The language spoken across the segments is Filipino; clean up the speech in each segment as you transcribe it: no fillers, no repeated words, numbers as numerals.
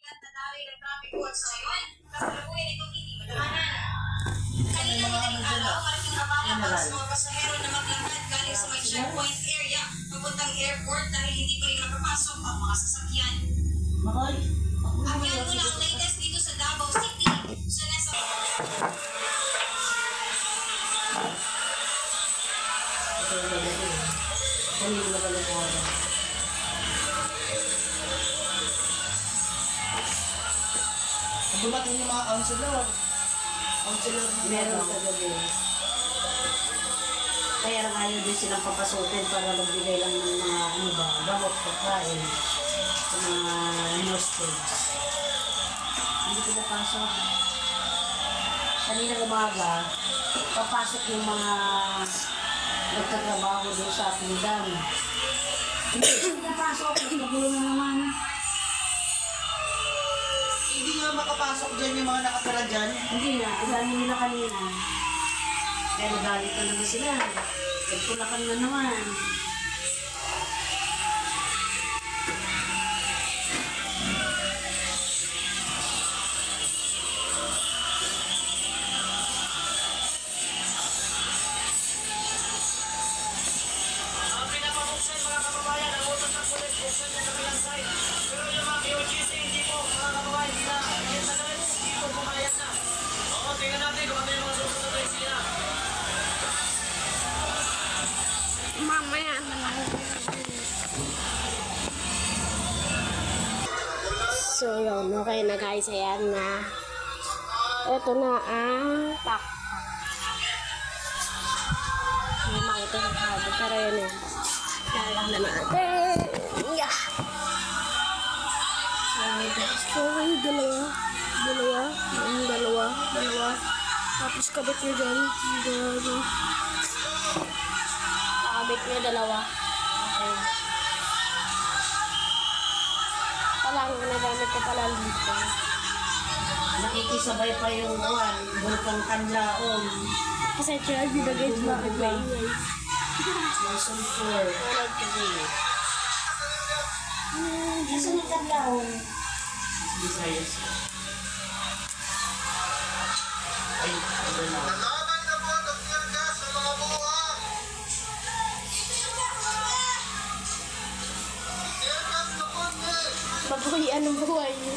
Nadali ng traffic court sa ngayon, kasalukuyan itong hindi madaanan. Kanina madaling araw, malaking abala para sa mga pasahero na maglakad galing sa may checkpoint area papuntang airport dahil hindi pa rin makapasok ang mga sasakyan. At yan mula ang latest dito sa Davao City. Sa nasa... Dumating yung mga counselor. Meron sa gabi. Kaya lang ayaw din silang papasukin para magbigay lang ng mga gamot, pagkain sa mga hostage. Hindi ko napasok. Kanina umaga, papasok yung mga nagtatrabaho doon sa Pindang. Hindi ko napasok, nagkagulo na naman. Hindi nga makapasok dyan yung mga nakatira dyan. Hindi na, alam nila kanina. Kaya nagalit na naman sila. Nagtulakan na naman. Ang pinapabuksan mga kababayan, ang utos ng pulis, buksan niya kabilang side. Pero yung mga KOGC, hindi po, mga kababayan, hindi na, hindi sa ganun, hindi po pumayag na. Oo, tingnan natin kung ano yung mga susunod na isina. Mamaya na lang. So yun, okay na guys, ayan na. Ito na ang pakpak. Hindi makita sa kado, pero yun yun. Lalang na natin. Yeah! So, dalawa. Tapos kabit nyo dyan. Kakabit nyo dalawa. Okay. Palang, nagamit ko pala dito. Nakikisabay pa yung Bulkang Kanlaon. Kasi siya, binagay sa bakit ba ingay. Lesson 4. Nasaan yung Kanlaon? Visayas. Ay, ano na. Nalaman na po ng tear gas sa mga buwang! Tear gas na po, Babuhian ng buhay niyo.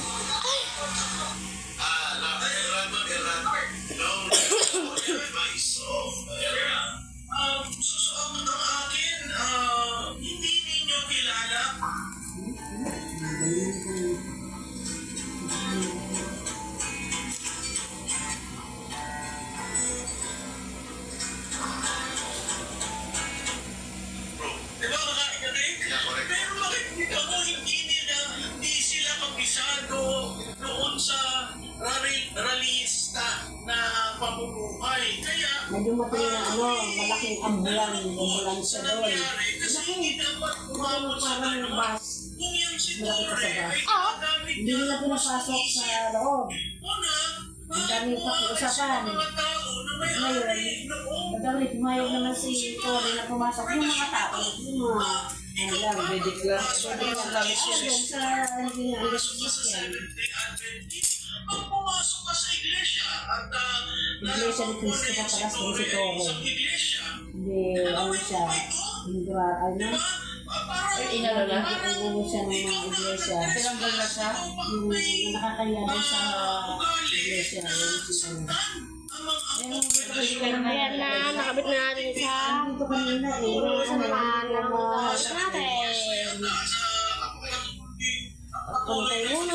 Susuot ng akin, hindi ninyo kilala. Di ba kakain ka rin? Pero bakit hindi sila kabisado doon sa rallyista na pamumuhay? Kaya, Medyo matindi na malaking ambulansya doon. nangyari kasi hindi dapat umabot sa Parang ganun. bus. Kung yung si Malaki pa sa Torre bus. ay ginagamit Hindi nila pinapasok sa loob. Ang daming pakiusapan. Ngayon, madami pumayag naman si Tori na pumasok yung mga tao. Yung mga, ano lang, Medicla. Pwede lang gamit ayun, yun. sa, hindi nga, electrician. Pag pumasok ka sa iglesia at Iglesia ni Cristo ka pala sa si Toro. isang iglesia, Hindi, ano siya, hindi ano, Ay, inano na. ano siya ng mga iglesia. Tinanggal na siya. Yung nakakaya doon sa iglesia, yung si ano. Ayan na, nakabit na natin sa Dito kanina samahan ng gas natin. Pagpantay muna.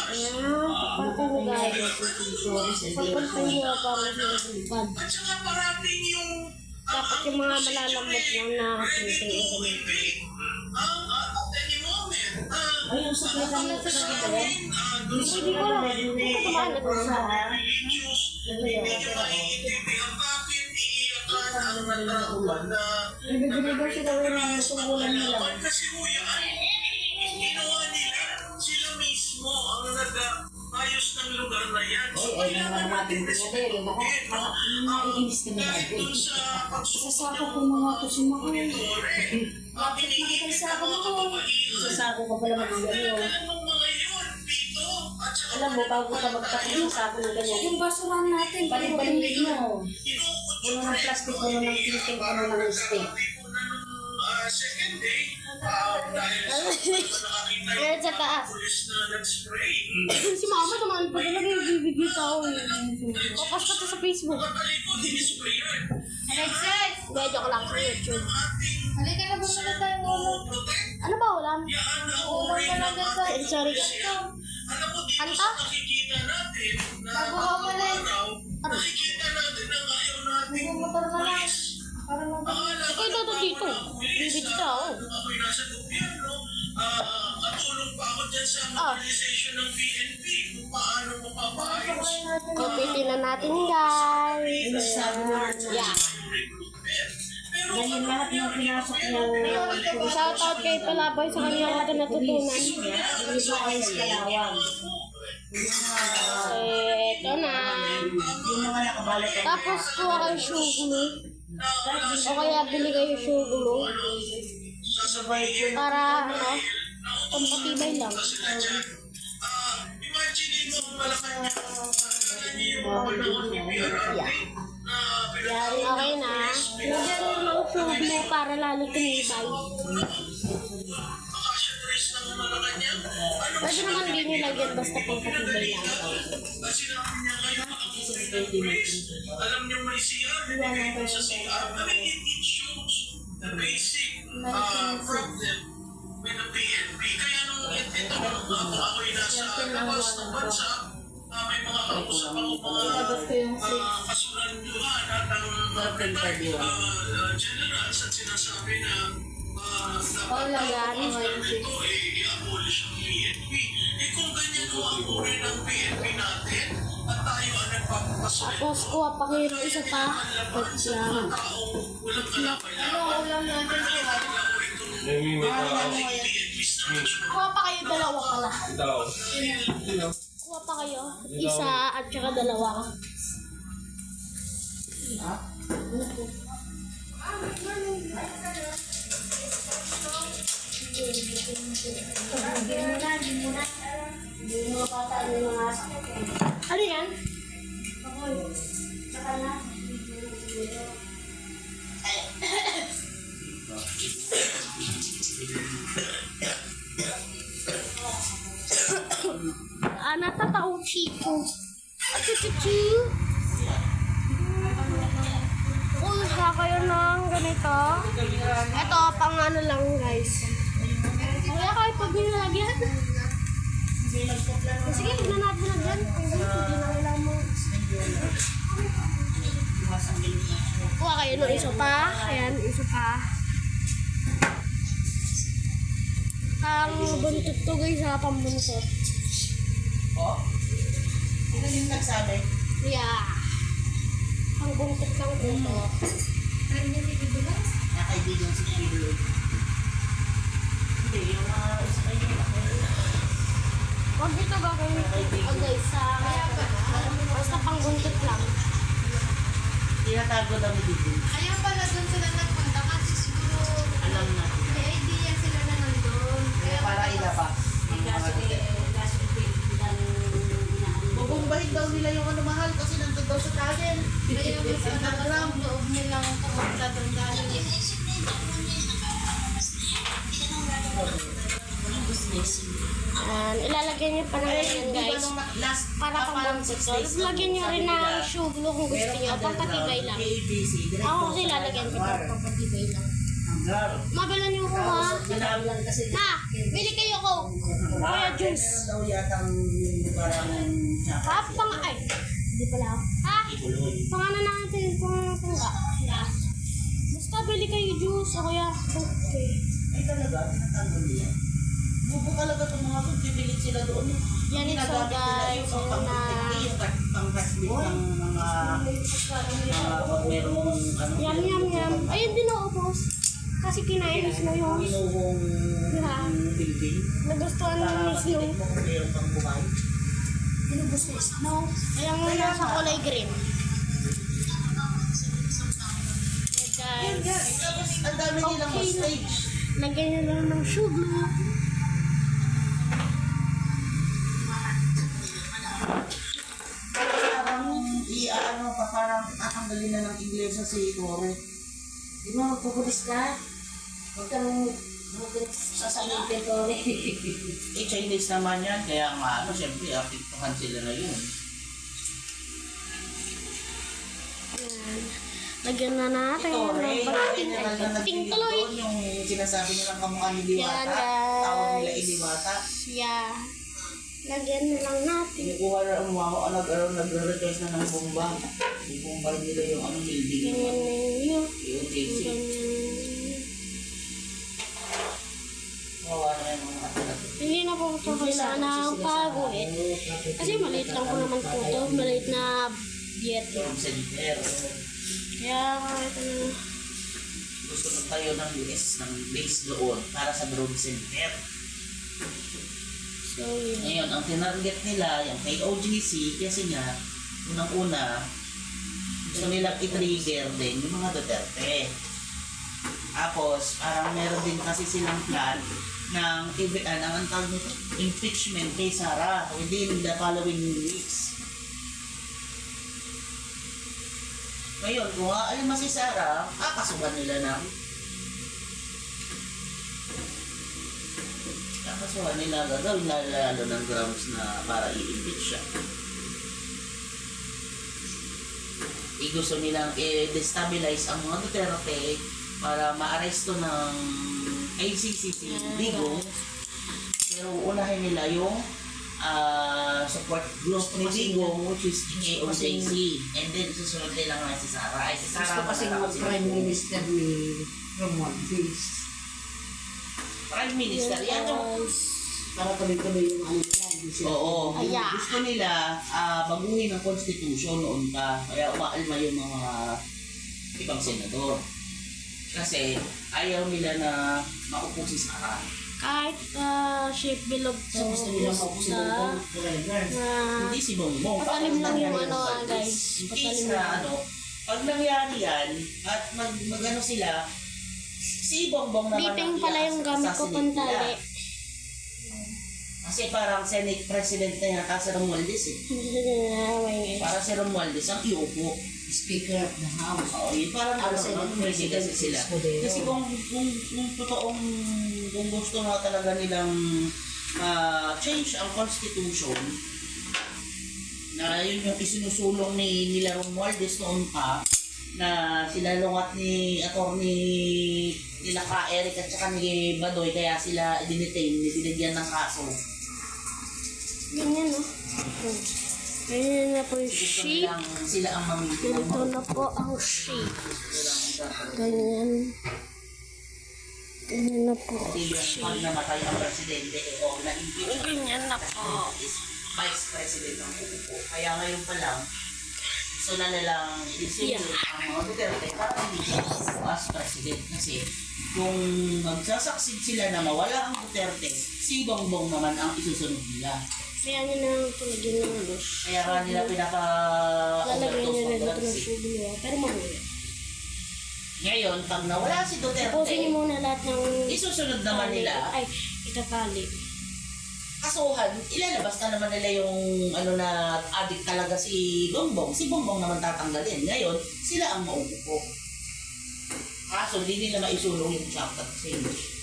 Ayan, pagpantay mo guys. Pagpantay mo para sa lipad. at saka parating yung Dapat yung mga malalambot lang na pantay mo. any moment. Ayun, sa kanya na sa kanya. Hindi ko alam. Hindi ko tumaan na doon sa Religious, medyo maiintindihan bakit iiyakan ang nataon na Nagbibigay daw sila ng tungkulan nila. kasi kuya, ginawa nila sila mismo ang nag-ayos ng lugar na yan. So, Ay, ano naman natin natin sinabi, naiinis ka na natin. dun sa Sasako ko mga kusima ko. Bakit Nakakaisa ako mo. Sasako ko pala mag-ano. ng mga yun, Pito, Alam mo, bago ka magtakbo sa ako ng ganyan. Yung basurahan natin. Balik-balik mo. Puno ng plastic, puno ng pinting, puno ng steak. Second day, dahil Meron sa taas. pulis na nag-spray. Si mama naman pa talaga yung bibigay tao. Papas ka to sa Facebook. Pagkalikod, in-sprayer. Alexis! Hindi, joke lang sa YouTube. Halika na, bumala tayo ulo. Ano ba ulam? Ulam talaga sa... Sorry. Alam mo, dito Anta? sa nakikita natin na Bago ka pala. araw, nakikita natin na ayaw nating Motor na lang. pulis. Parang mag... Akala ko Ikaw ito dito. Bibig tao. ako'y nasa gobyerno, katulong pa ako dyan sa mobilization ng PNP kung paano mapapaayos Kupitin na natin, guys. Yeah. recruitment. Pero Ganyan lahat ng pinasok ng Shoutout kay Palaboy sa kanya ako ito natutunan. hindi ba kayo sa Kalawang. Ito na. Yung mga nakabalot ang Tapos kuha kayo sugulo. O kaya bili kayo sugulo. Para ano, pampatibay lang. imagine mo ang Malacanang, yung mga panahon ni PRRD na Yan, okay na. Lagyan mo ng sugulo para lalo tumibay. Akasha trees ng Malacanang. Ano Pwede naman din yung lagyan basta pampatibay lang. sinabi niya ngayon, alam niyo may CR, hindi kayo sa CR. I mean, it shows the basic problem with the PNP. Kaya nung ito, ako'y nasa labas ng bansa, may mga kausap ako mga kasulanduhan at ang generals at sinasabi na dapat ito i-abolish ang PNP. Kung ganyan ho ang uri ng PNP natin at tayo ang nagpapapasok Tapos kuha pa kayo ng isa pa. Tapos lang. taong walang kalakaya, Ulam natin kuha. PNPs naman siya. Kuha pa kayo dalawa pala. Kuha pa kayo. Isa at saka dalawa. Ano yan? Natatao Chico. Achuchuchu. Kuha kayo ng ganito. Ito, pang ano lang guys. Kaya kahit pag nilagyan. Sige, huwag na natin lagyan. Hindi na kailangan mo. Kuha kayo ng isa pa. Ayan, isa pa. Ang buntot to guys, sa pambuntot. Oh? Ito yung nagsabi. Yeah. Ang buntot lang dito. Nakaibigan si Kilo. Hindi, yung mga isa kayo. Huwag dito gagawin. Oh guys, sa basta pang buntot lang. Tinatago daw ni Didi. Kaya pala doon sila nagpunta kasi siguro Alam natin. may idea sila na nandun. Kaya para ilabas. Ang mga Bubumbahin daw nila yung ano mahal kasi nandun daw sa kanin. Kaya mas ang loob nilang pumunta doon dahil Ilalagyan niyo pa ng ganyan guys. Para pang buntot to. Tapos lagyan niyo rin ng sugar kung gusto niyo. Pampatibay lang. Ako kasi lalagyan ko pang pampatibay lang. Mabalan niyo ko ha. Binabalan kasi. Ma, bili kayo ko. Kaya juice. Meron daw yatang parang Ha? Pang ay. Hindi pala. Ha? Pangalan natin. Pangalan nga. Basta bili kayo juice. O kaya. Okay. ay talaga, tinatanggal niya. Bubo talaga itong mga to, bibilit sila doon. Yan ito Ginagamit nila guys. yung Una. Pang-plastic ng mga pag merong ano. Yum, yum, yum. Ayun din ako, boss. Kasi kinainis mo yung Inuhong building. nagustuhan ng Para Miss Lou. makikita mo kung meron kang buhay. No. Kaya muna sa kulay green. Yeah, guys. Tapos ang dami nilang Okay. stage. Lagyan nyo lang ng sugar. tatanggalin na ng iglesia si Tore. Di ba magpupulis ka? Huwag kang sasabihin kay Tore. Chinese naman yan, kaya nga siyempre, apiktuhan sila na yun. Yan. Lagyan na natin Ito, ng Ray, parating. general na Ting nagpili tuloy. doon, yung sinasabi nilang kamukha ni Diwata. Yan, guys. Tawag nila Iliwata. Yeah. Lagyan na lang natin. Kinukuha na ang mga nagre-request na ng bomba. Yung bomba nila yung building. Ganyan na yun. Yung JC. Ganyan. Kawawa na yung mga katilag. Hindi na po ito sana ang pagawin. Kasi maliit lang po naman po ito. Maliit na biyete. Yung center. Kaya ito na. Gusto ko tayo ng US ng base doon para sa drone center. So, yun. Ngayon, ang tinarget nila, yung KOGC, kasi nga, unang-una, gusto nilang i-trigger din yung mga Duterte. Tapos, parang meron din kasi silang plan ng ang tawag nito, impeachment kay Sara within the following weeks. Ngayon, kung aalma si Sara, kakasuhan nila ng gagawin lalo ng grounds na para i-impeach siya. Gusto nilang i-destabilize ang mga Duterte para ma-aresto ng ICC si Digong. Pero unahin nila yung support group ni Digong, which is KOJC. And then susunod nila nga si Sara. Ay, si Sara Gusto kasi mga Prime Minister ni Romualdez. Prime Minister, yan yung Para tuloy-tuloy yung ano nila. Hindi sila. oo, Aya. gusto nila baguhin ang konstitusyon noon pa. Kaya umaalma yung mga ibang senador. Kasi ayaw nila na maupo si Sara. Kahit shape bilog to. So gusto nila maupusin Sa ng forever. Hindi si Bongbong. Patalim lang yung ano, Bakit guys. In case Patalim na lang. ano, pag nangyari yan, at magano sila, si Bongbong naman Biping ang pala yung gamit ko i-assassinate pantali. nila. Kasi parang Senate President na yata si Romualdez eh. Para si Romualdez ang iupo. Speaker of the House. Oo, yun parang ano, Senate President President sila. Escudero. Kasi kung totoong, kung gusto nga talaga nilang change ang Constitution, na yun yung isinusulong nila Romualdez noon pa, na sinalungat ni attorney nila Ka Eric at saka ni Badoy, kaya sila dinetain, binigyan ng kaso. Ganyan, no? Ganyan na po yung Gusto sheep. nilang sila ang mamimili ng Ganito na po ang sheep. Ganyan. Ganyan na po ang Kasi yung sheep. pag namatay ang presidente, o na-impeach Ganyan na po. is vice president ang uupo. Kaya ngayon pa lang, gusto na nilang i-disable ang mga Duterte para hindi siya uupo as president. Kasi kung magsasucceed sila na mawala ang Duterte, si Bongbong naman ang isusunod nila. Kaya nyo na lang ito lagyan ng ano. Kaya nga nila Lalagyan pinaka-overdose nyo na ng dito ng drugs. sugar. Pero mahuli. Ngayon, pag nawala si Tapusin nyo Duterte, muna lahat ng isusunod naman tali. nila, Ay, itatali. kasuhan, ilalabas na naman nila yung ano na addict talaga si Bongbong. Si Bongbong naman tatanggalin. Ngayon, sila ang mauupo. Kaso, hindi nila maisulong yung chapter change.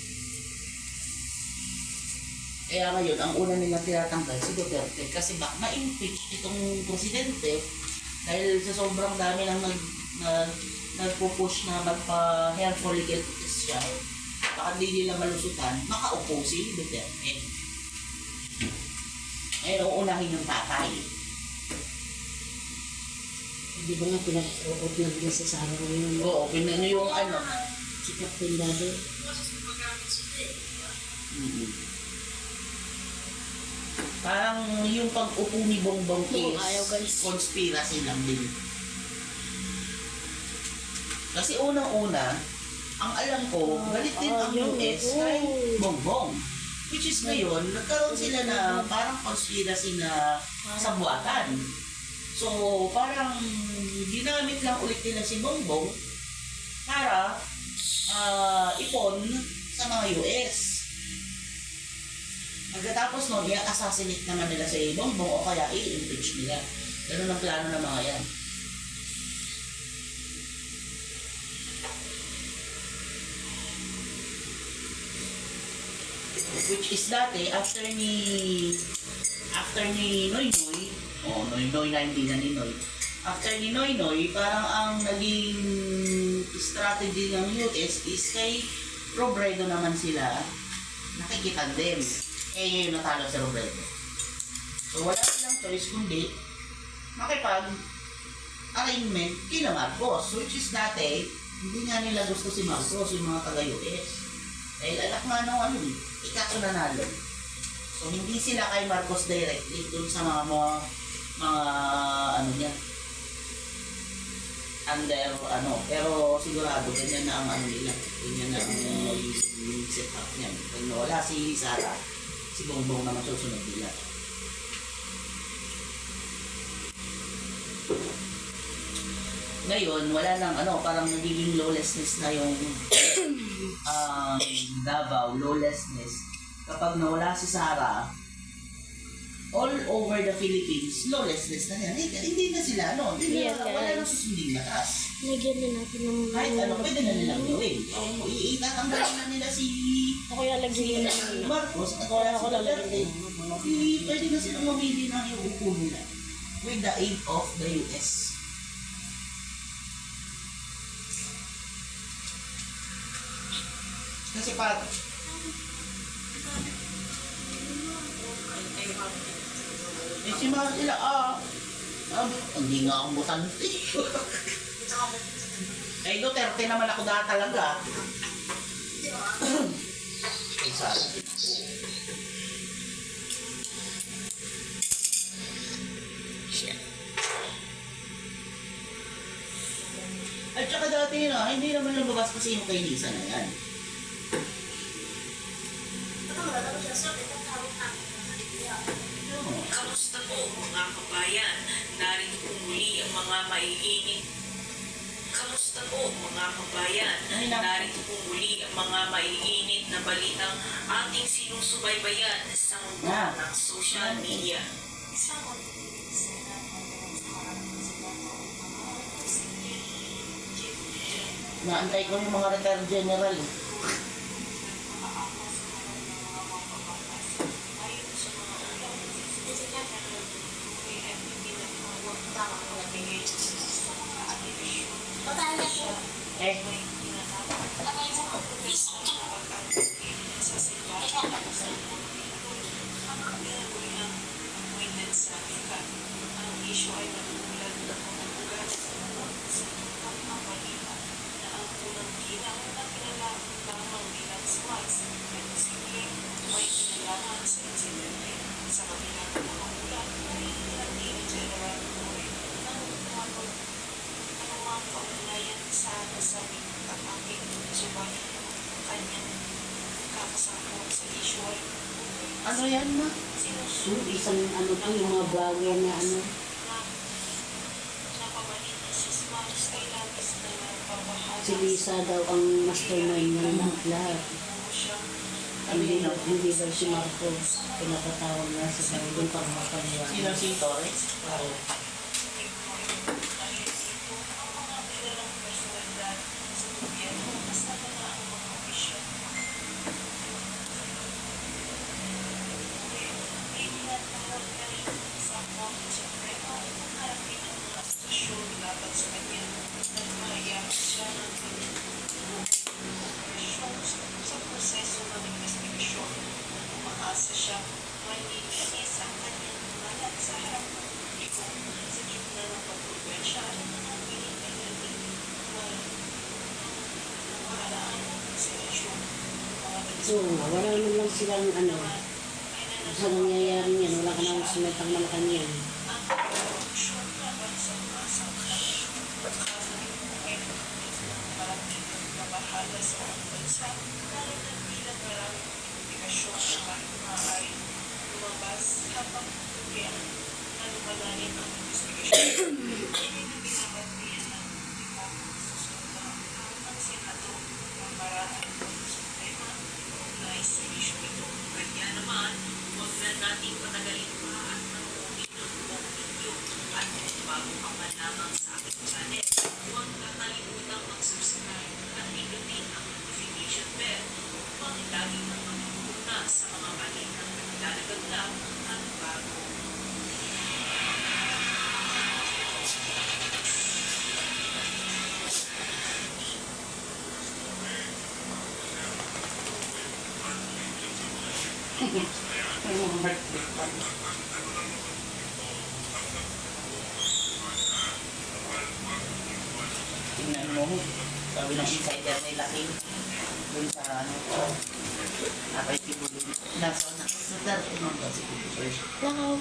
Kaya ngayon, ang una nila tinatanggal si Duterte kasi baka ma-impeach itong presidente dahil sa sobrang dami ng nagpo-push na magpa-hair follicle test siya. Baka hindi nila malusutan, makaupo si Duterte. Ngayon, uunahin yung tatay. Hindi ba nga pinag-uot na din sa Sara ngayon? Oo, pinano yung ano. Si Captain Dado. Parang yung pag-upo ni Bongbong is Ayaw, guys. conspiracy lang din. Kasi unang-una, ang alam ko, galit din ang US kay Bongbong. Which is ngayon, nagkaroon sila na parang conspiracy na sabuatan. So, parang ginamit lang ulit nila si Bongbong para ipon sa mga US. Pagkatapos nun, i-assassinate naman nila si Bongbong o kaya i-impeach nila. Ganun ang plano ng mga yan. Which is dati, after ni Noy Noy, Noy Noy na hindi na ni Noy. After ni Noy Noy, parang ang naging strategy ng US is kay Robredo naman sila nakikitandem. Eh, yung natalo si Robredo. So, wala silang choice kundi makipag-alignment kina Marcos. Which is dati, hindi nga nila gusto si Marcos, yung mga taga-US. Dahil alak nga nung ikaso nanalo. So, hindi sila kay Marcos directly dun sa mga niya, pero sigurado ganyan na ang nila, ganyan na ang yung setup niya. Pag nawala si Sara, si Bongbong naman susunod nila. Ngayon, wala nang parang nagiging lawlessness na yung Davao, lawlessness. Kapag nawala si Sara, all over the Philippines, lawlessness na yan. Hindi na sila, wala nang susunding batas. Nagyan na natin ng Kahit pwede na nilang gawin. Itatanggal na nila si ako kaya lagyan na Marcos at wala si Duterte. Pwede na silang mamili ng iuupo nila with the aid of the US. Kasi si Marcela, hindi nga ako butante. Ay, Duterte naman ako dahil talaga. Isa. At saka dati hindi naman lumabas kasi yung kay Lisa na yan. Kamusta po mga kabayan? Narito po muli ang mga maiinit. Kamusta po mga kabayan? Narito po muli ang mga maiinit na balitang ating sinusubaybayan sa mundo ng social media. Naantay ko yung mga retired general. Ano yan ma? Yung isang po, yung mga vlogger na si Lisa daw ang mastermind ng lahat. Hindi daw si Marcos pinapatawag na sa doon para makapagawa. Sino si Torres? So, wala naman lang silang sa nangyayari niyan, wala ka naman sumetang Malacanang. Kaya naman, huwag na nating patagalin pa at nakunin ang buong video. At kung bago ka pa lamang sa aking channel, huwag kakalimutang mag-subscribe at pindutin ang notification bell upang lagi kang matutunan na sa mga balitang naglalagablab at bago. Tingnan mo, sabi ng insider may laking dun sa ano, apay tibulin. Nasa nakasutar, tumang ba si Cooper? Wow.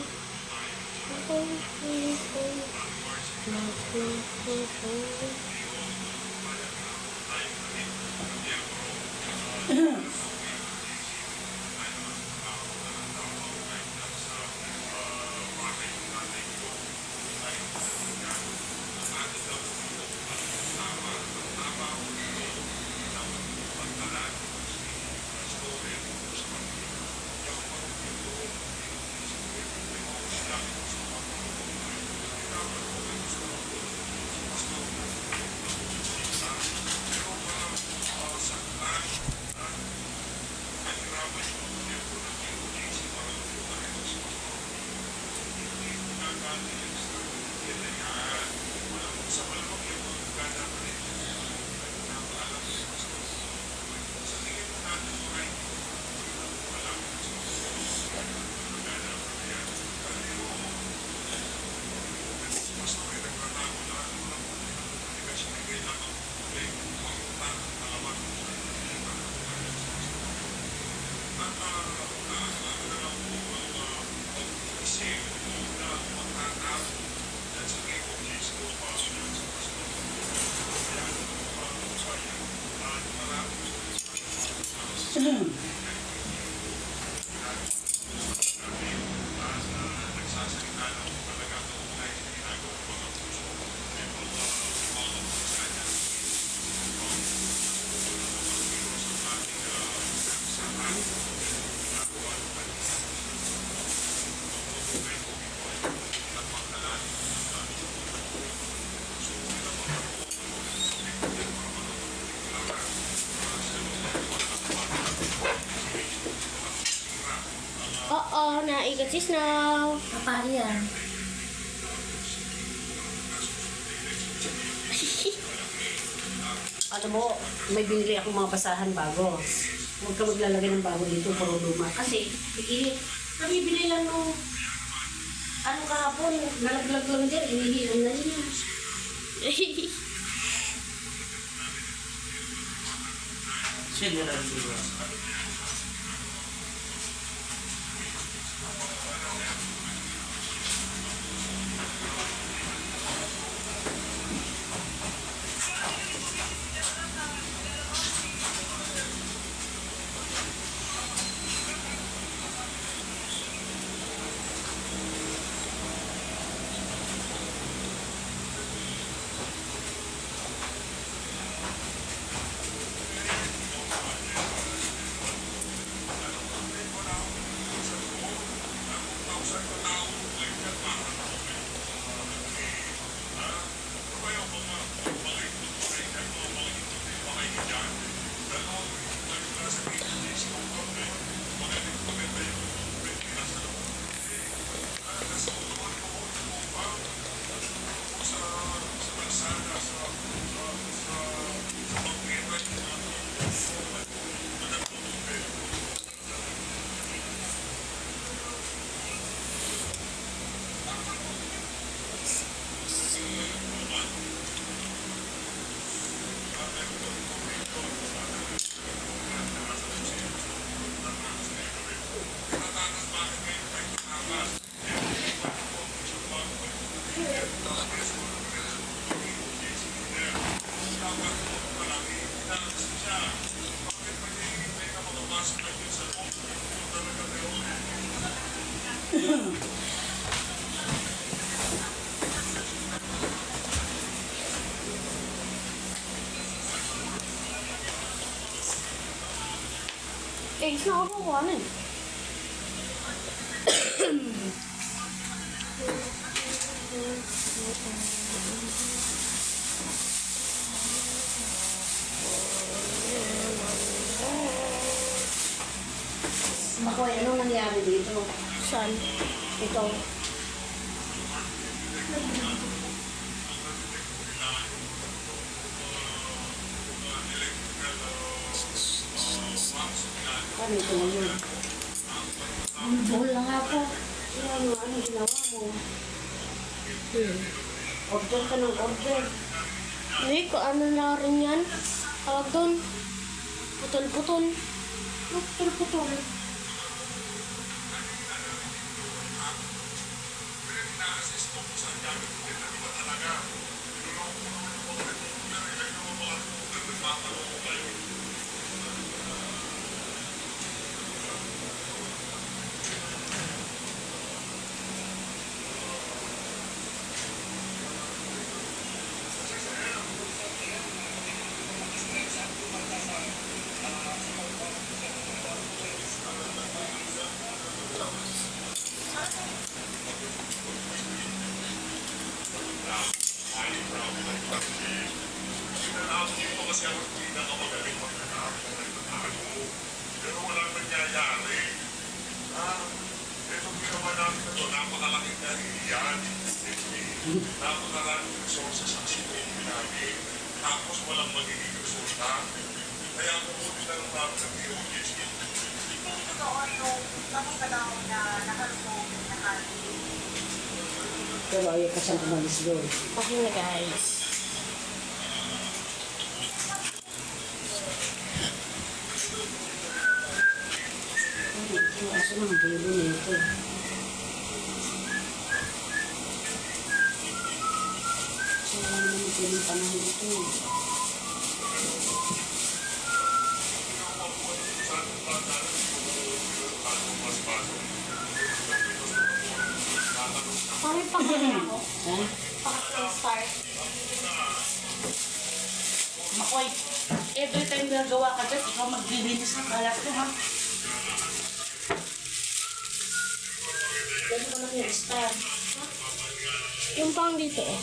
Oo, naigat si Snow. Apa yan? Alam mo, may binili akong mga basahan bago. Huwag ka maglalagay ng bago dito, puro luma. Kasi, nabibili lang nung ano kahapon, nalaglag lang dyan, inihiram na niya. General Dura. Eh, Snow, ako ko ano eh. Saan? Ito. Ano ito ngayon? Bull na nga po. Ano ginawa mo? Order ka ng order. Hindi ko ano na rin yan. Tawag doon. Putol-putol. Putol-putol. Kasi ako pinakamagaling magkakaroon. Pero walang nangyayari. Itong ginawa namin na ito, napakalaking kahihiyan. Napakaraming resources ang sinili namin. Tapos walang magiging resulta. Kaya kumulit na lang namin ng DOJ. Hindi totoo yung nakita daw na nakalubog na kami. Pero ayaw ka siyang umalis doon. Okay na guys. Yung aso ng dulo nito. So, ano naman ito yung panahon ito. Paano yung pagkain ako? Ha? Pag-start. Makoy, every time nagawa ka dyan, ikaw maglilinis ng kalat ko, ha? Pwede ko lang yung star. Yung pang dito eh.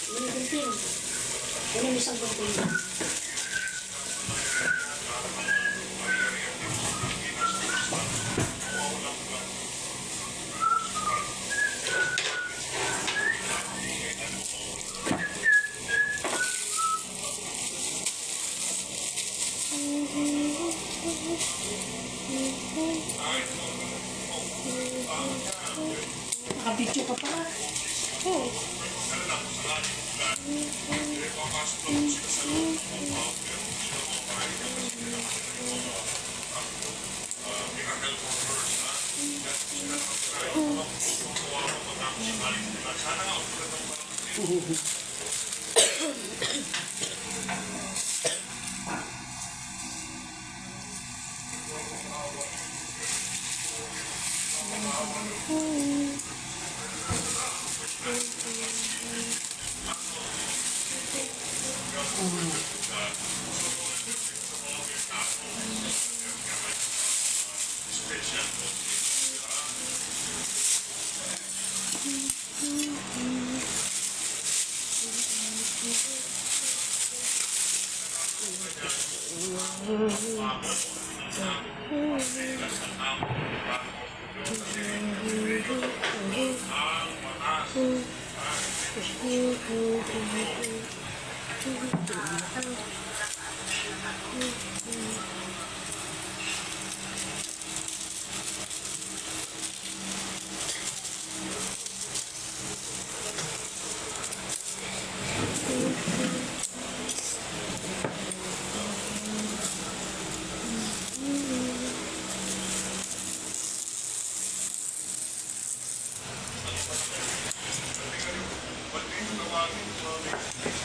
Ano yung gunting? Ano yung isang gunting? Nakabidyo ka pa. Hmm. Ba't dito tawagin sa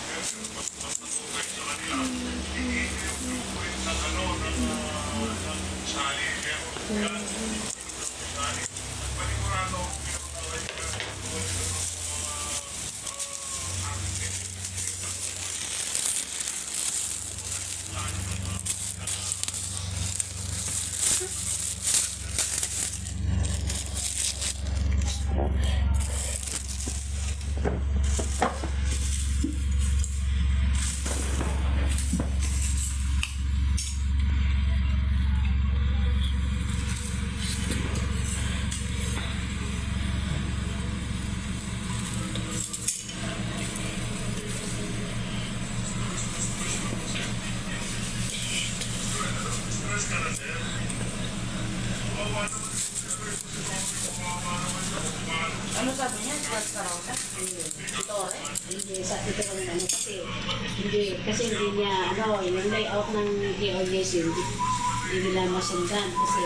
Hindi, kasi hindi niya, yung layout ng DOJC, hindi nila masundan kasi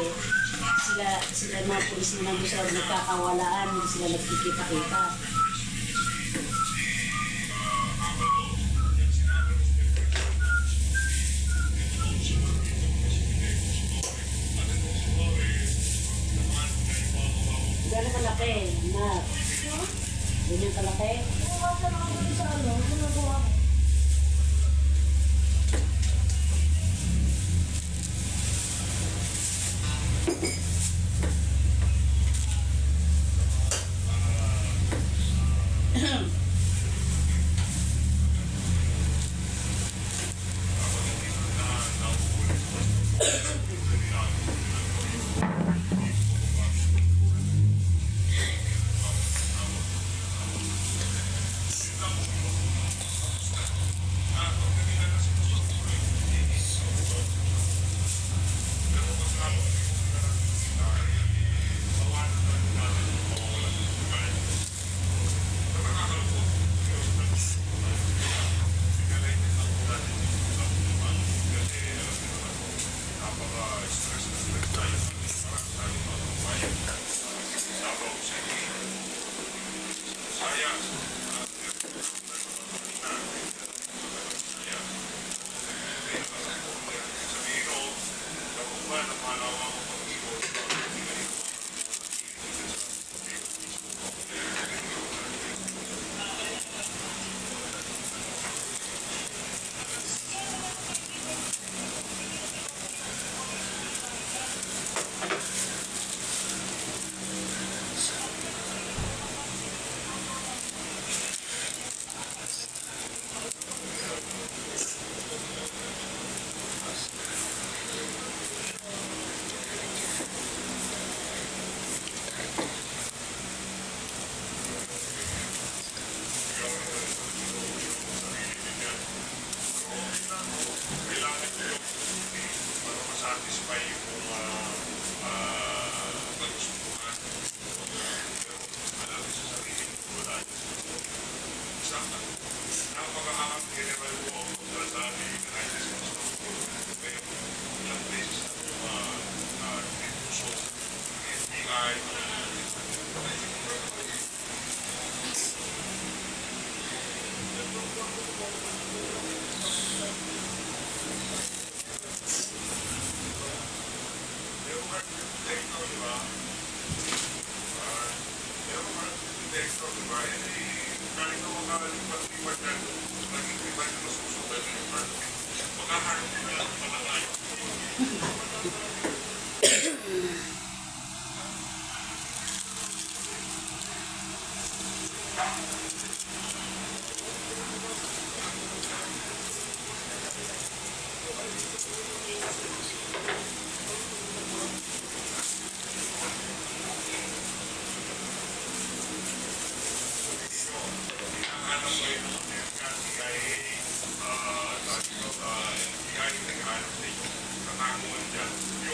sila mga pulis na nandun sa nagkakawalaan, hindi sila nagkikita-kita. Gano'n kalaki, na? Ganyan kalaki? Nanganguan dyan.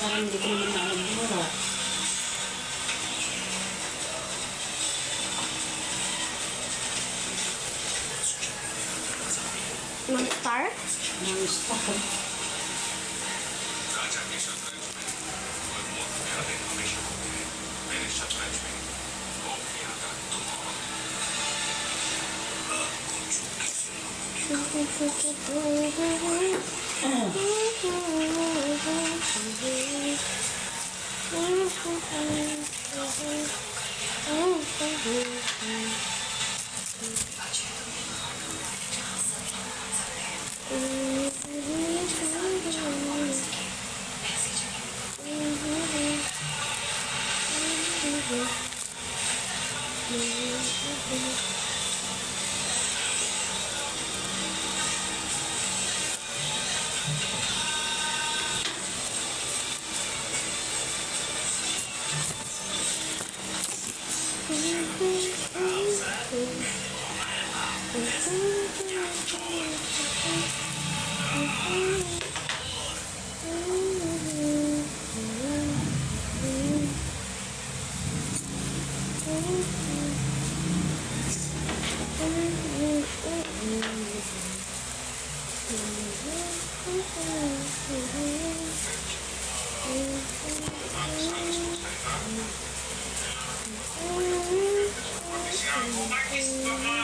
Parang hindi ko naman alam mo. Ng star? Ang star.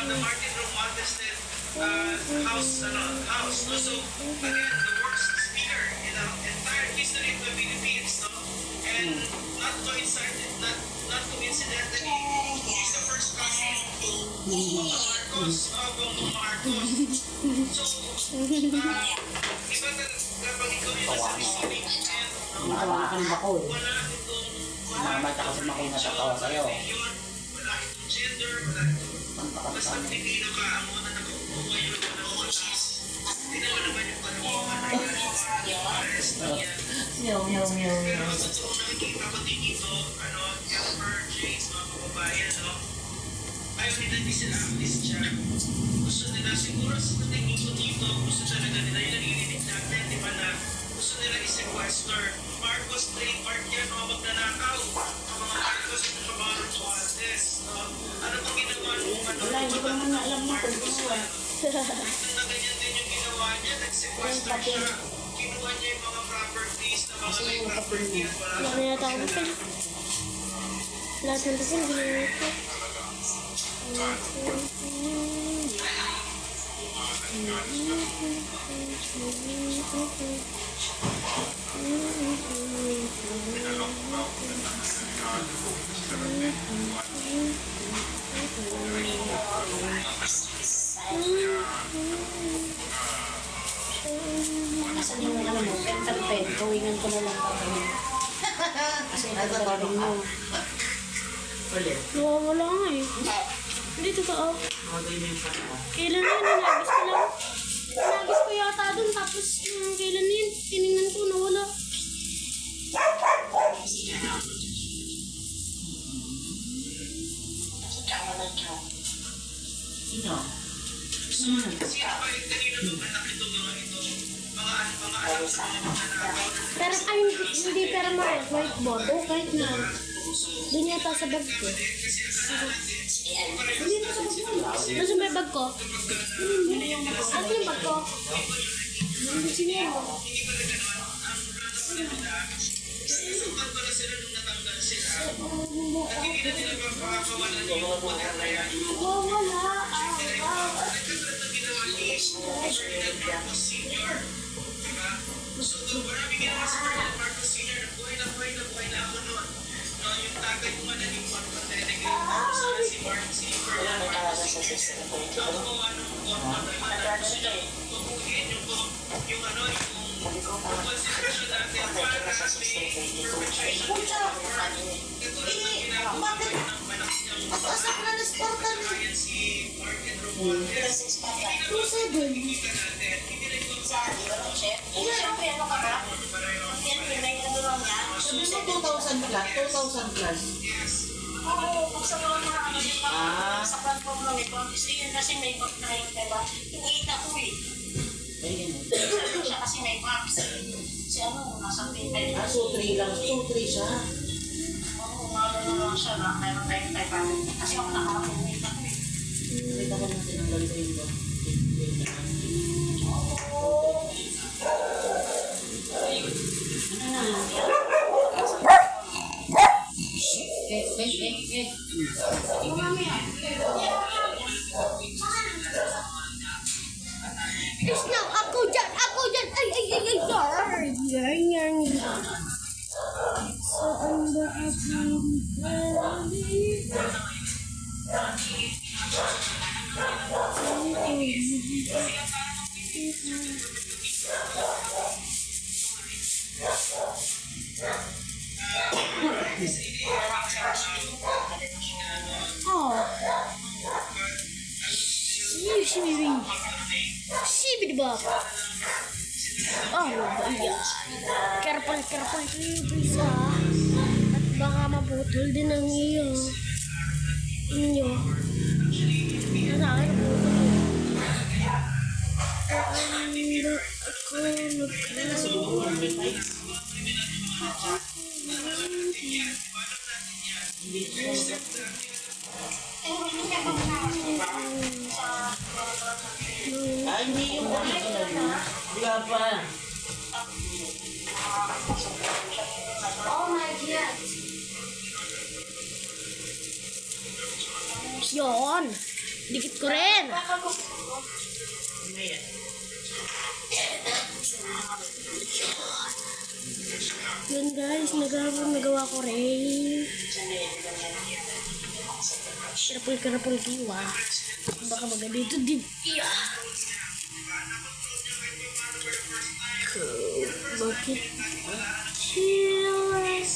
The Martin Romualdez house. So again, the worst speaker in the entire history of the Philippines, no? And not coincidentally, he's the first cousin to Marcos, Bongbong Marcos. So, iba kapag ikaw yung nasa receiving end, Natawa ka ng bako eh. wala itong Mamata kasi makuha na tatawa sa'yo. religion, wala itong gender, wala itong basta Pilipino ka, ang mga nakaupo ngayon ng mga cheese. Hindi naman naman yung panungan na pero sa totoo nakikita ko din dito, Elmer, James, mga kababayan, ayaw nila hindi sila activist siya. Gusto nila siguro sa tingin ko dito, gusto talaga nila yung narinig natin, di ba na gusto nila i-sequester. Marcos trademark yan, magnanakaw. Ang mga Marcos at mga Romualdez. Ano pang ginawa nung Wala, hindi ko naman alam mo kung ano. na ganyan din yung ginawa niya, nag-sequester siya. Kinuha niya yung mga properties na mga may property at wala Wala na yata ako pen. Lahat ng pen, ginawa ko. Asan yung ano mo, pen, gawingan ko na lang kami. Kasi nagkakaroon mo. Ulit. Nawawala nga eh. Hindi totoo. Kailan na yun? Nagis ko lang. Nagis ko yata dun. Tapos kailan na yun? Tinignan ko, nawala. Sino? Sino ba yung kanina mo anak ito, mga ito? Mga anak sa mga magnanakaw. Pero ay, hindi pero whiteboard. Oh, kahit na. Doon yata sa bag ko. Hindi na sa bag ko. Nasaan ba yung bag ko? Ano yung bag ko? Hindi siya. Sasaktan pala sila nung natanggal sila. At hindi na nila mapapakawalan yung poder na yan. Wala. Nagkakaroon ng ginawa ni Ferdinand Marcos Sr. Diba? So, maraming ginawa si Ferdinand Marcos Sr. Buhay na ako noon. yung tagay mo na naging part of delegate si Mark C. Fernandez. Ako po, tutuhin yung constitution natin para may perpetuation of power. Katulad ng ginagawa ng malaking Asa ka na na-sportan mo? Ryan C. Mark and Romualdez. Nakikita natin, hindi rin ko sa Sabi mo 2,000 plus, 2,000 plus. Oo, pag sa mga Ah. sa platform ng ito, yun kasi may box na yun, diba? Tingita ko eh. Ayun. Siya kasi may box. Si ano, nasa pinay. Ah, so 3 lang. So 3 siya. Oo, ano lang siya na, mayroon tayong type. Kasi ako nakakakumit ako eh. Nakita ko natin ang ganda yun ba? Krishna, ako dyan! Ako dyan! Ay, ay, ay, ay, sorry! Ganyan. Saan ba ako Oh. Shibidi-bop. Oh, iya. Careful, careful, please, ah. At baka maputol din ang inyo. Nasa akin, naputol. Ah, hindi yung original mo. Wala pa. Oh my God! Yun. Dikit ko rin. Yun guys, nagawa ko rin. Karapul kiwa. Baka maganda ito din. Bakit? Feel like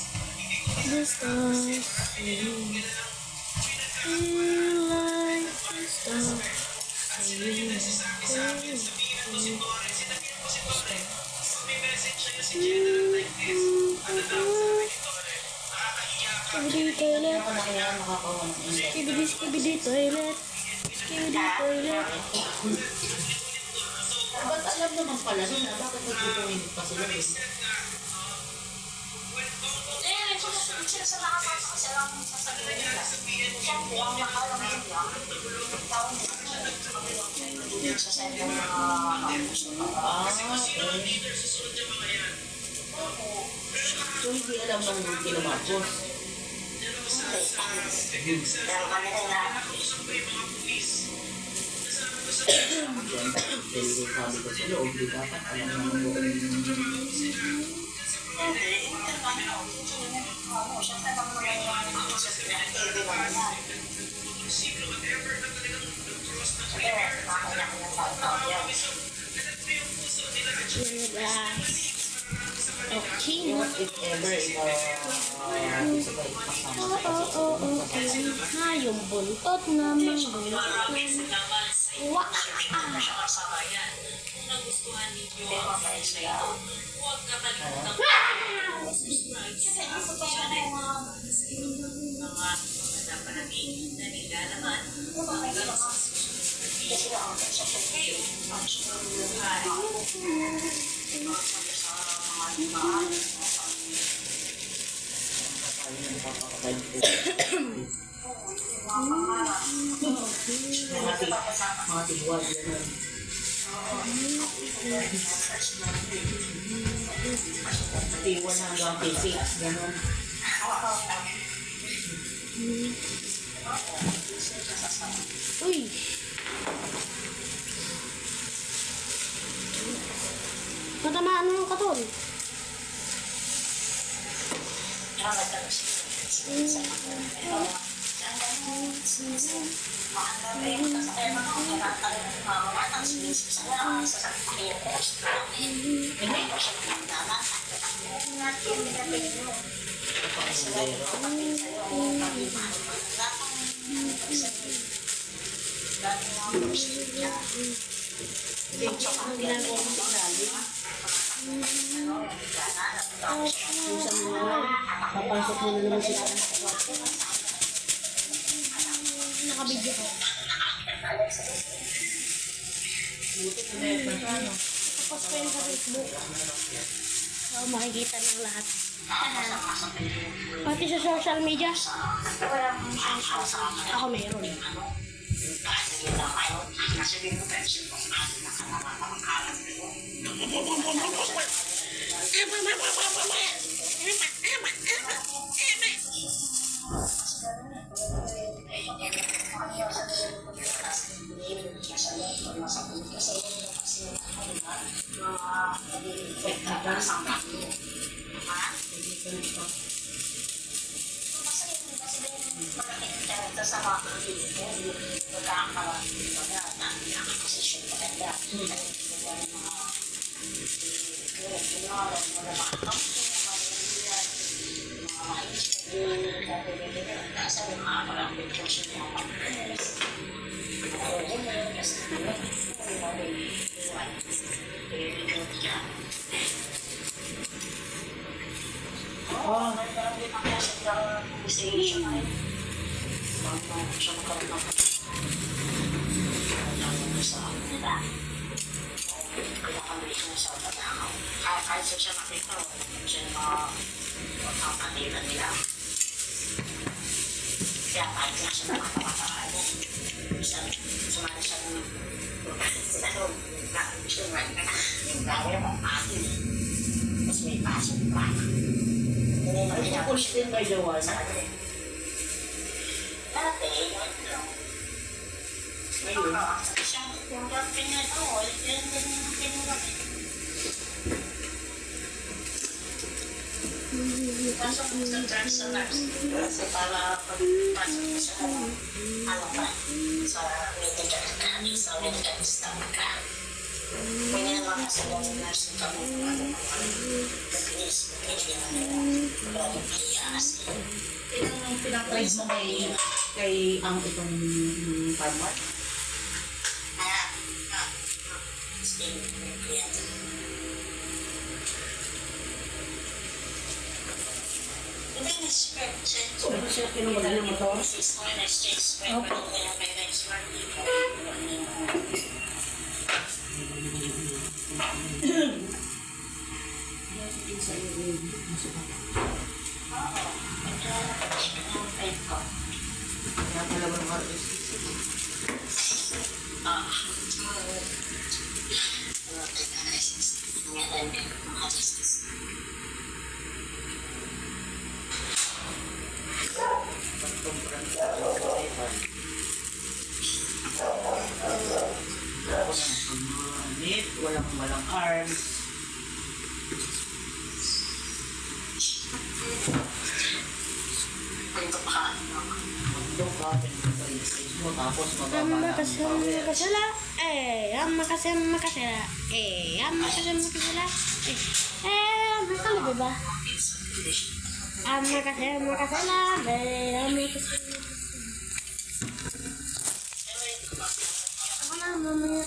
the stars. Feel like the stars. Skibidi toilet. Skibidi toilet. Skibidi toilet. Ba't alam naman pala nila? Bakit nagpupunin pa sila? Susunod sila sa nakapasok kasi alam mo sasabihin nila. Siyempre, ang nakalam nila, tawag nila sa center na So, hindi alam ng kinamapos. pero kanila na Dahil sabi ko sa loob, di dapat alam naman mo. Okay. What if ever Na yung buntot naman. Wah! Kabayan, kung nagustuhan ninyo ang video na ito, huwag kakalimutang subscribe sa aking channel. Mga pagkadapan namin na nilalaman hanggang sa susunod na video. Kayo, buhay. Mga tigwag yan. Tiwan hanggang P6, gano'n. Uy! Matamaan mo yung katon. Papasok mo na naman sila. Nakabidyo ko. Tapos ko yun sa Facebook. So, makikita ng lahat. Pati sa social media. Ako meron. Kukulit din by the one. Kasi para pagpasok mo sa ano ba, sa medical staff ka. Pwede naman kasi yung nurse ka mo kung ano nag-iis, pwede naman pero iyas. Pinag-price mo kay ang itong farmer? Siya pinumula ng motor. Kaya pala ba mga walang arms. Tapos Makasala, makasala, makasala, makasala, makasala, ba? Makasala, makasala, mamaya.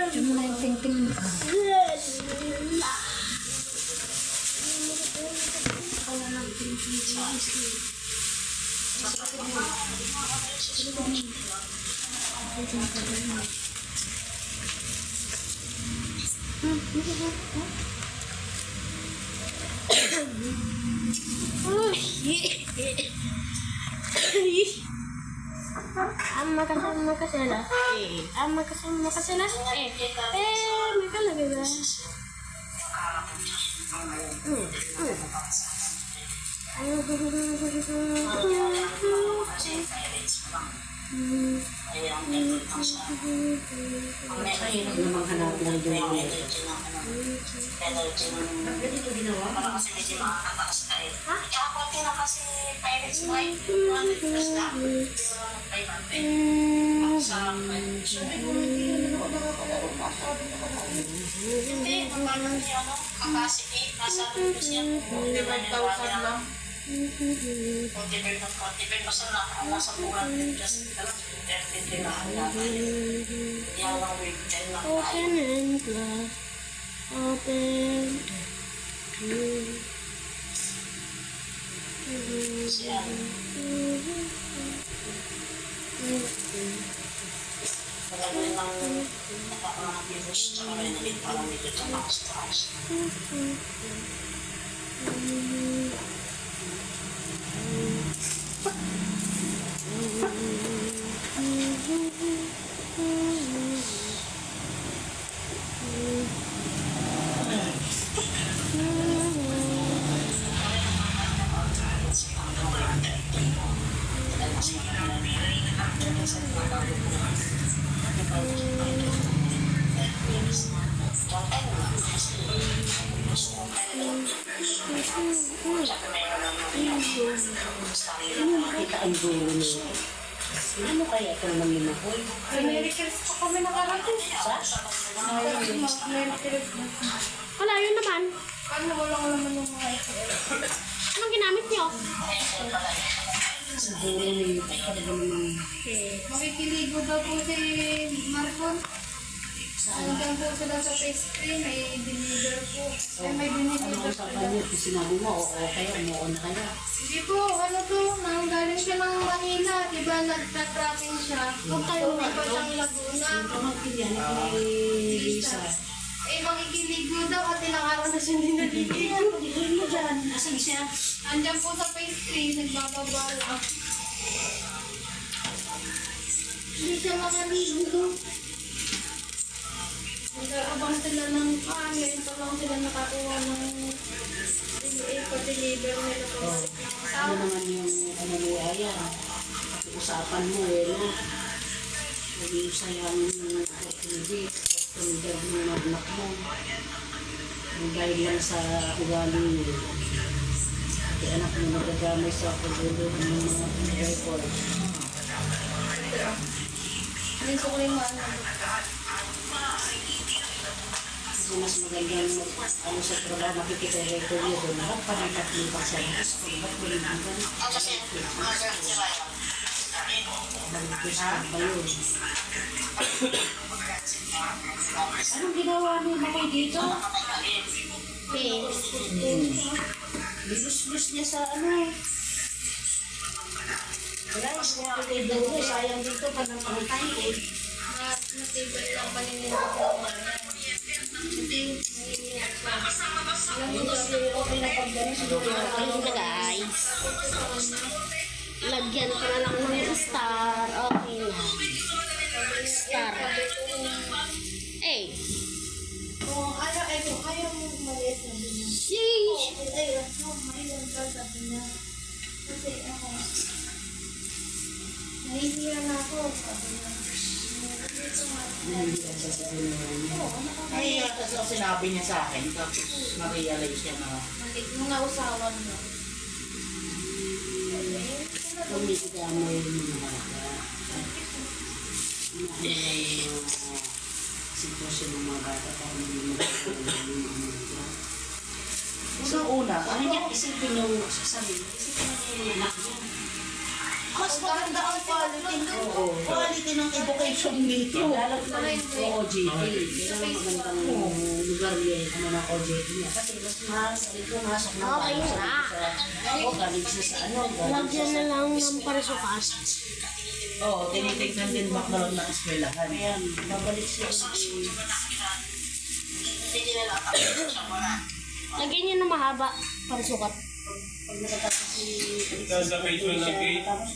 Cuma yang ting-ting. Makasala. Makasala. Mereka lagi ba? Kaya ang nagtutang sa Mahirap namang hanapin ang may dulo. energy ng energy ng Ganito ginawa? para kasi medyo makakataas tayo. Tsaka konti na kasi pirates mo ay 200 plus lang. 500. Sa hindi, paano niya ano, capacity, nasa plus yan. 1,000 lang. 45 lang, nasa 200 plus lang. 33 na ang natin. Yan lang week 10 lang tayo. Open and close. Open. Siya. Malagay ng mga virus tsaka rin ulit parang dito sa mga stars. Kita ang dulo niya. Ano kaya ito naman yun ako? Wala, yun naman. Anong ginamit niyo? Sa dulo niya, talaga namang Makikiligo daw po si Marcon. Hanggang po sila sa pastry, may vinegar po. Ay, may ano vinegar ang usapan niyo? Kung sinabi mo, oo kayo, umuon na kayo. Hindi po, ano to, nanggaling siya ng Manila. Diba, nagtatracking siya. Kung tayo na pa siyang Laguna. Pamagpilyan kay Lisa. Eh, makikiligo daw at ilang araw na siya hindi naliligo. Pagigilin mo dyan. Asan siya? Andyan po sa pastry, nagbababala. Hindi siya makaligo. Nag-aabang sila ng ngayon pa lang sila nakakuha ng pa-deliver nila po. Ano naman yung ano ni Aya? Usapan mo no? Huwag yung sayang yung opportunity. Tumigad mo ng anak mo. Dahil lang sa ugali mo. Kaya anak mo nagagamay sa pagdulo ng mga record. Hindi ko rin maano. Kasi mas magandang ano sa trabaho, makikita yung record niya doon. Ba't panipat-lipat siya? Ba't mo rin ang ganun? Ang kasi, sila yun. Baligtos na ba yun? Anong ginawa ni Makoy dito? Bilus-lus niya sa ano. Wala, yung dulo, sayang dito pa ng pangtay eh. Matibay lang paninira ko. Ayun na guys. Lagyan ko na lang ng star. Okay na. Star. Eh. Kung ano, ay kung ayaw mo maliit na din. Sheesh. Ay, mailan ka sabi niya. Kasi ako, nahihiya na ako. Sabi niya. Hindi ka sasabihin mo niya. Ay, kasi ang sinabi niya sa akin, tapos na-realize niya na Maliit mo na usawan mo. Kung may ikamay mo na halaga. Ano yung sitwasyon ng mga bata para hindi mo unang-una, ano niya, isipin yung sasabihin. Isipin niya yung anak niya. mas maganda ang quality ng education dito. Lalo na yung OJT. Kailangan magandang lugar niya, ano ng OJT niya. Kasi mas mahal sa ito, masok na Okay na. O, galing siya sa ano. Lagyan na lang ng parisukas. Oo, tinitignan din background ng eskwelahan. Ayan, babalik siya. Hindi nila nakakita siya wala. Lagyan niyo na mahaba. Parisukat. Pag nakatapos si... Nasa Facebook ng gate. Tapos,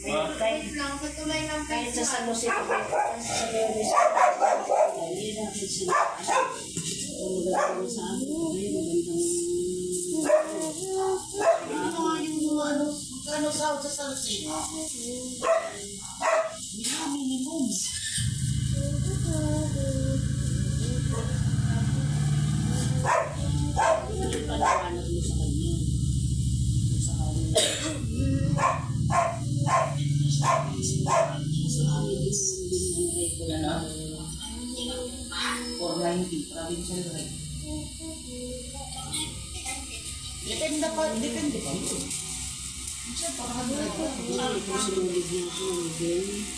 Wait lang, patuloy ng kahit sa San Jose, Facebook. kahit sa Berries, hindi natin sila. Kung magandang sa amin, magandang... Ano nga yung magkano sa San Jose? Yan ah. 490, provincial rate. Depende pa. Minsan, parang Ito sinulid niya ako ng bill.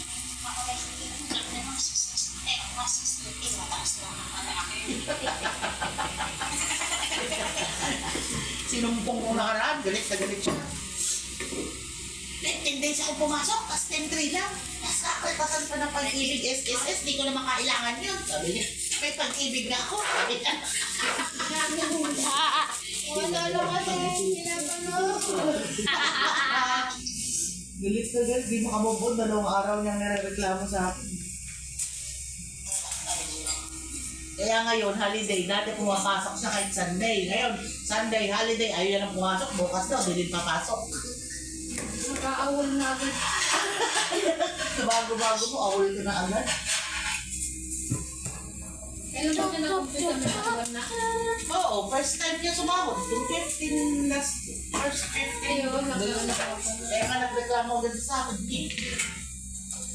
sinumpong ko nakaraan, galit na galit siya. 10 days ako pumasok, tapos 10-3 lang. Tapos kakalipasan pa ng pag-ibig SSS, di ko naman kailangan yun. Sabi niya, may pag-ibig na ako. Sabi niya. Wala lang kasi pinapanood. Galit na galit, di makamubon. 2 araw niyang nire-reklamo sa akin. Kaya ngayon, holiday, dati pumapasok siya kahit Sunday. Ngayon, Sunday, holiday, ayaw yan ang pumasok. Bukas daw, di din papasok. Nakaawal na agad. Bago-bago mo, awal ka na agad. Kailan ba pinag-umpisa na nakawan na? Oo, first time niya sumahod. 215 last, first 15. Ayun, Kaya nga nagreklamo agad sa akin.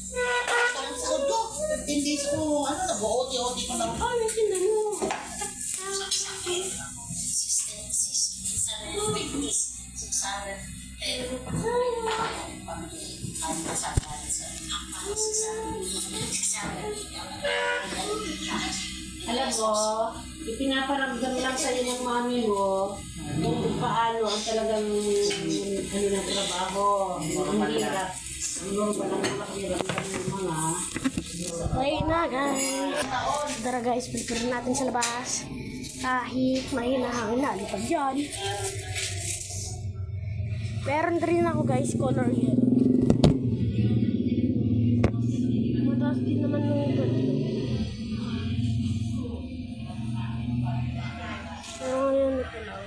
Ang sahod ko, 15 days ko, nag-OT-OT ko na. Ano yung mo? Alam mo, ipinaparamdam lang sa'yo ng mami mo kung paano ang talagang ng trabaho. Ang hirap. Ang walang makiramdam ng mga Okay na guys. Tara guys, prepare natin sa labas. Kahit may nahangin na, lipad dyan. Meron rin ako guys, color yellow. Mataas din naman yung ganito. Pero ngayon ito lang.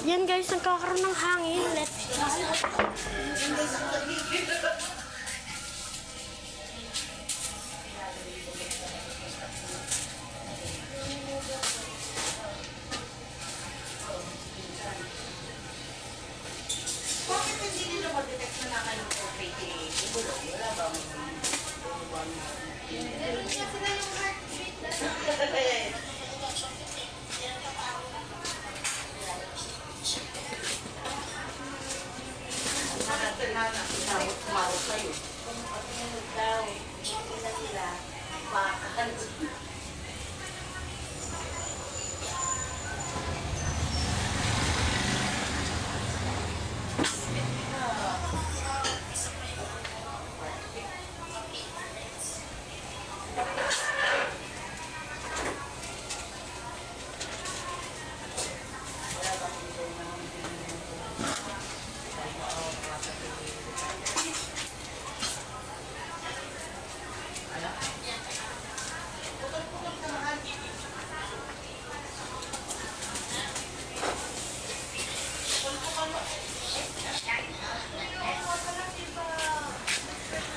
Yan guys, nagkakaroon ng hangin. Let's try. Bakit hindi nila mag-detect na nakalungkot fake wala ba? Meron niya sila yung heartbeat na Tumawag kayo. Daw, hindi na sila baka.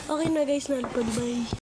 Okay na guys, nalipad. Bye.